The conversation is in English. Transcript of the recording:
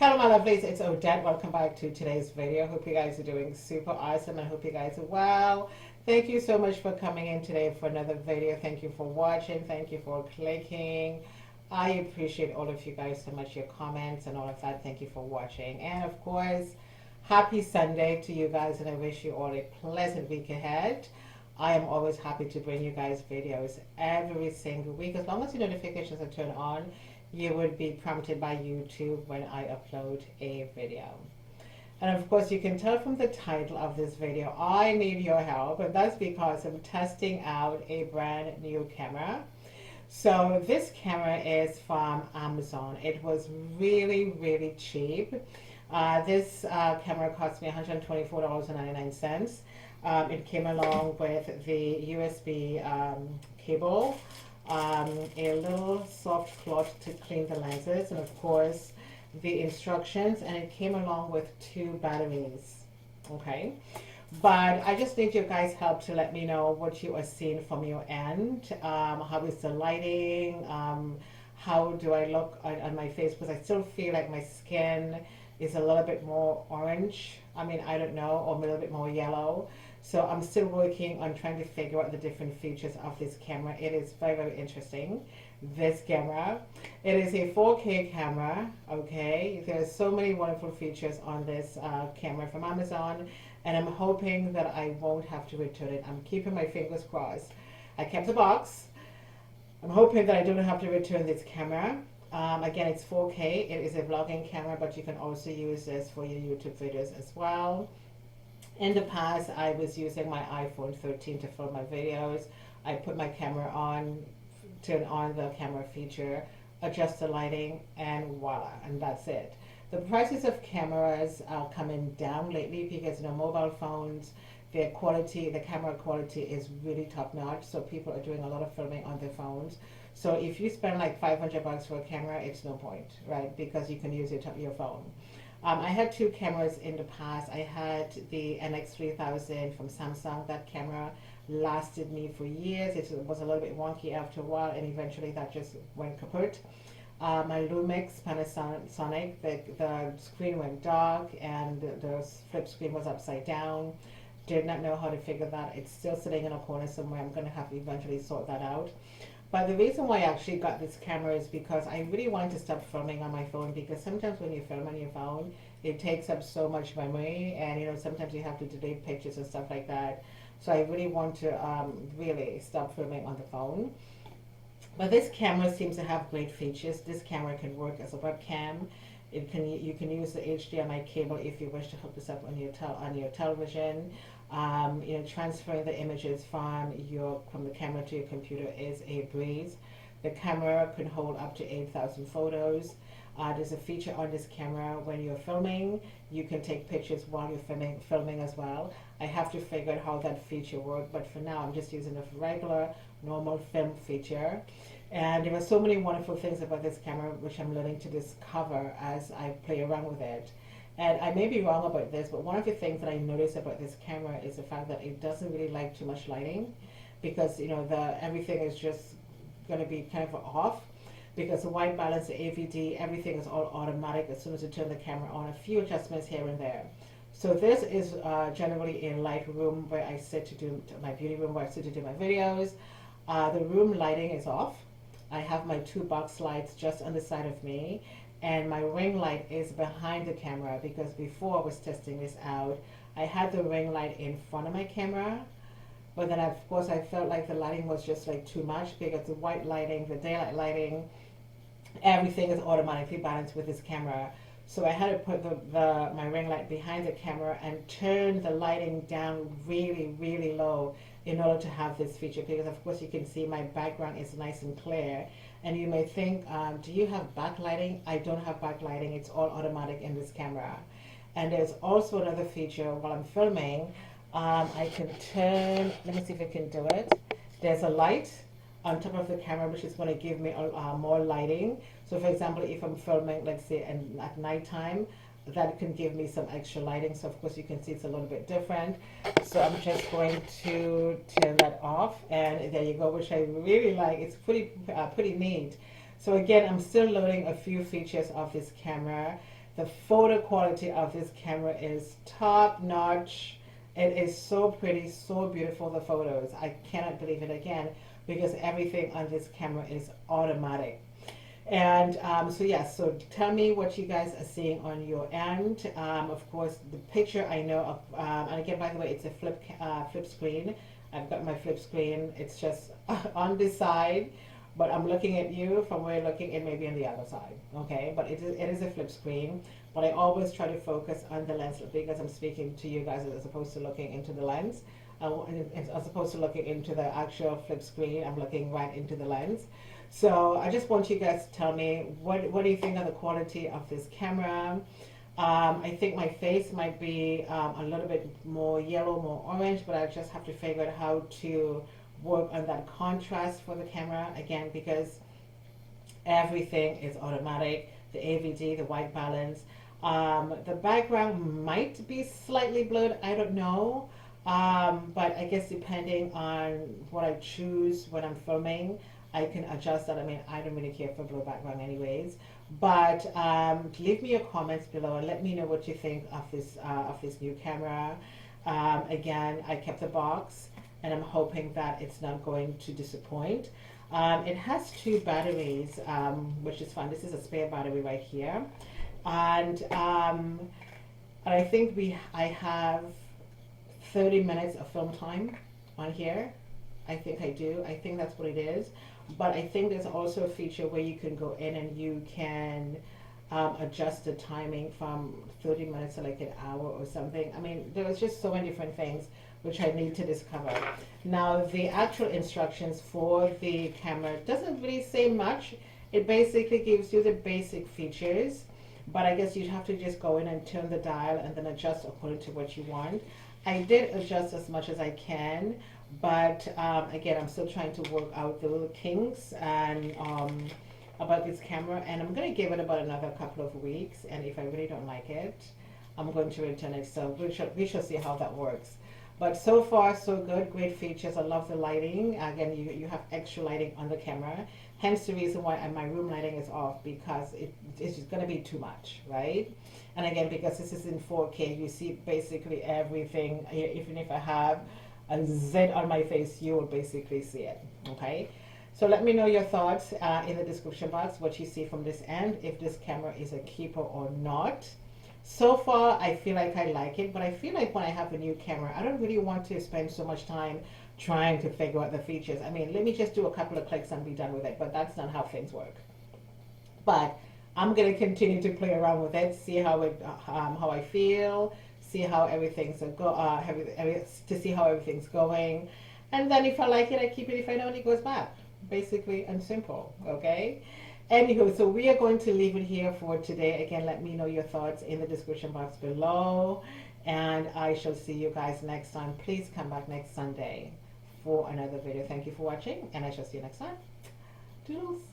Hello my lovelies, it's Odette. Welcome back to today's video. Hope you guys are doing super awesome and hope you guys are well. Thank you so much for coming in today for another video. Thank you for watching. Thank you for clicking. I appreciate all of you guys so much, your comments and all of that. Thank you for watching. And of course, happy Sunday to you guys, and I wish you all a pleasant week ahead. I am always happy to bring you guys videos every single week. As long as the notifications are turned on, you would be prompted by YouTube when I upload a video. And of course, you can tell from the title of this video, I need your help, and that's because I'm testing out a brand new camera. So this camera is from Amazon. It was really cheap. This camera cost me $124.99. It came along with the USB cable, a little soft cloth to clean the lenses, and of course the instructions, and it came along with 2 batteries. Okay, but I just need your guys' help to let me know what you are seeing from your end. How is the lighting? How do I look on my face? Because I still feel like my skin is a little bit more orange. I mean, I don't know, or a little bit more yellow. So I'm still working on trying to figure out the different features of this camera. It is very interesting, this camera. It is a 4K camera, okay? There's so many wonderful features on this camera from Amazon, and I'm hoping that I won't have to return it. I'm keeping my fingers crossed. I kept the box. I'm hoping that I don't have to return this camera. Again, it's 4K. It is a vlogging camera, but you can also use this for your YouTube videos as well. In the past, I was using my iPhone 13 to film my videos. I put my camera on, turn on the camera feature, adjust the lighting, and voila, and that's it. The prices of cameras are coming down lately because, you know, mobile phones, their quality, the camera quality is really top notch. So people are doing a lot of filming on their phones. So if you spend like $500 for a camera, it's no point, right? Because you can use your phone. I had 2 cameras in the past. I had the NX3000 from Samsung. That camera lasted me for years. It was a little bit wonky after a while, and eventually that just went kaput. My Lumix Panasonic, the screen went dark and the flip screen was upside down. Did not know how to figure that. It's still sitting in a corner somewhere. I'm going to have to eventually sort that out. But the reason why I actually got this camera is because I really wanted to stop filming on my phone, because sometimes when you film on your phone, it takes up so much memory, and you know, sometimes you have to delete pictures and stuff like that. So I really want to really stop filming on the phone. But this camera seems to have great features. This camera can work as a webcam. You can use the HDMI cable if you wish to hook this up on your television. You know, transferring the images from the camera to your computer is a breeze. The camera can hold up to 8,000 photos. There's a feature on this camera when you're filming, you can take pictures while you're filming as well. I have to figure out how that feature works, but for now I'm just using a regular, normal film feature. And there are so many wonderful things about this camera which I'm learning to discover as I play around with it. And I may be wrong about this, but one of the things that I noticed about this camera is the fact that it doesn't really like too much lighting, because you know everything is just going to be kind of off, because the white balance, the AVD, everything is all automatic as soon as you turn the camera on. A few adjustments here and there. So this is generally a light room where I sit to do my beauty room, where I sit to do my videos. The room lighting is off. I have my 2 box lights just on the side of me, and my ring light is behind the camera, because before I was testing this out, I had the ring light in front of my camera, but then of course I felt like the lighting was just like too much, because the white lighting, the daylight lighting, everything is automatically balanced with this camera. So I had to put my ring light behind the camera and turn the lighting down really low in order to have this feature, because of course you can see my background is nice and clear. And you may think, do you have backlighting? I don't have backlighting. It's all automatic in this camera. And there's also another feature while I'm filming. I can turn, let me see if I can do it. There's a light on top of the camera which is going to give me more lighting. So for example, if I'm filming, let's say at nighttime, that can give me some extra lighting. So of course you can see it's a little bit different. So I'm just going to turn that off, and there you go, which I really like. It's pretty neat. So again, I'm still loading a few features of this camera. The photo quality of this camera is top notch. It is so pretty, so beautiful, the photos. I cannot believe it again because everything on this camera is automatic. And so yes, so tell me what you guys are seeing on your end. Of course, the picture I know of, and again, by the way, it's a flip screen. I've got my flip screen. It's just on this side, but I'm looking at you from where you're looking. It may be on the other side, okay? But it is a flip screen. But I always try to focus on the lens because I'm speaking to you guys as opposed to looking into the lens. As opposed to looking into the actual flip screen, I'm looking right into the lens. So I just want you guys to tell me what do you think of the quality of this camera. I think my face might be a little bit more yellow, more orange, but I just have to figure out how to work on that contrast for the camera again, because everything is automatic. The AVD, the white balance, the background might be slightly blurred, I don't know, but I guess depending on what I choose when I'm filming, I can adjust that. I mean, I don't really care for blue background anyways. But leave me your comments below and let me know what you think of this new camera. Again, I kept the box and I'm hoping that it's not going to disappoint. It has 2 batteries, which is fun. This is a spare battery right here. And I think I have 30 minutes of film time on here. I think I do. I think that's what it is. But I think there's also a feature where you can go in and you can adjust the timing from 30 minutes to like an hour or something. I mean, there's just so many different things which I need to discover. Now, the actual instructions for the camera doesn't really say much. It basically gives you the basic features, but I guess you'd have to just go in and turn the dial and then adjust according to what you want. I did adjust as much as I can, but again, I'm still trying to work out the little kinks and about this camera, and I'm going to give it about another couple of weeks, and if I really don't like it, I'm going to return it. So we shall see how that works. But so far, so good. Great features. I love the lighting. Again, you have extra lighting on the camera. Hence the reason why my room lighting is off, because it's just going to be too much, right? And again, because this is in 4K, you see basically everything. Even if I have a Z on my face, you will basically see it, okay? So let me know your thoughts in the description box, what you see from this end, if this camera is a keeper or not. So far, I feel like I like it, but I feel like when I have a new camera, I don't really want to spend so much time trying to figure out the features. I mean, let me just do a couple of clicks and be done with it, but that's not how things work. But I'm going to continue to play around with it, see how I feel, see how everything's to see how everything's going, and then if I like it, I keep it. If I don't, it goes back. Basically and simple. Okay. Anywho, so we are going to leave it here for today. Again, let me know your thoughts in the description box below, and I shall see you guys next time. Please come back next Sunday for another video. Thank you for watching, and I shall see you next time. Toodles.